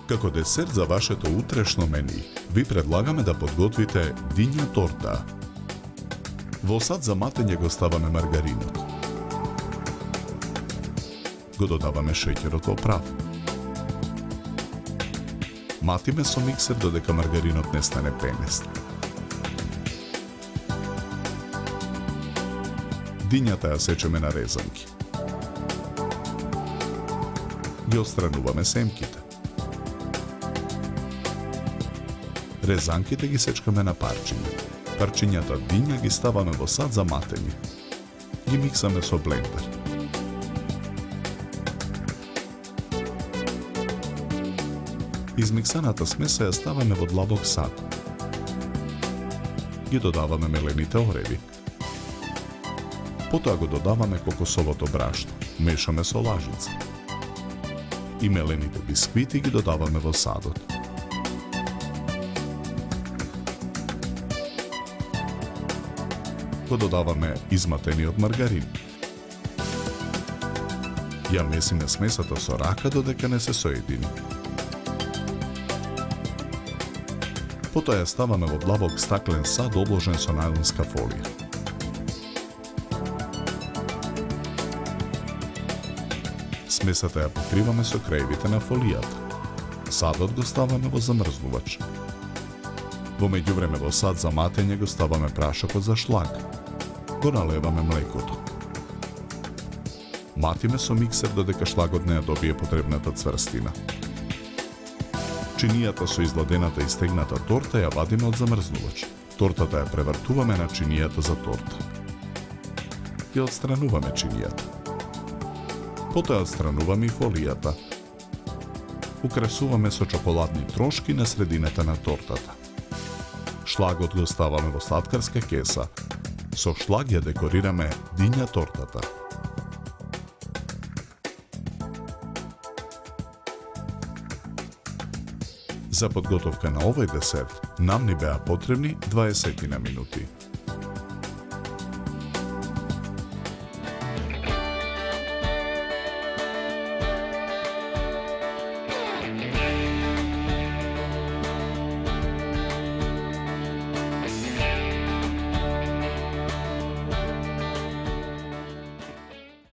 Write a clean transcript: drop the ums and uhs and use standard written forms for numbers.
Како десерт за вашето утрешно мени, ви предлагаме да подготвите диња торта. Во сад за матење го ставаме маргаринот. Го додаваме шеќерот во прав. Матиме со миксер додека маргаринот не стане пенест. Дињата ја сечеме на резанки. Ги отстрануваме семките. Резанките ги сечкаме на парчиња. Парчињата диња ги ставаме во сад за матење. Ги миксаме со блендер. Измиксаната смеса ја ставаме во длабок сад. Ги додаваме мелените ореви. Потоа го додаваме кокосовото брашно. Мешаме со лажица. И мелените бисквити ги додаваме во садот. Го додаваме изматениот маргарин. Ја месиме смесата со рака додека не се соедини. Потоа ја ставаме во длабок стаклен сад обложен со најлонска фолија. Смесата ја покриваме со краевите на фолијата. Садот го ставаме во замрзнувач. Во меѓувреме во сад за матење го ставаме прашокот за шлаг. Го налеваме млекото. Матиме со миксер додека шлагот не ја добие потребната цврстина. Чинијата со изладената и стегната торта ја вадиме од замрзнувач. Тортата ја превртуваме на чинијата за торта. Ја отстрануваме чинијата. Потоа отстрануваме и фолијата. Украсуваме со чоколадни трошки на средината на тортата. Шлагот го ставаме во сладкарска кеса. Со шлаг ја декорираме диња тортата. За подготовка на овој десерт нам ни беа потребни 20 минути.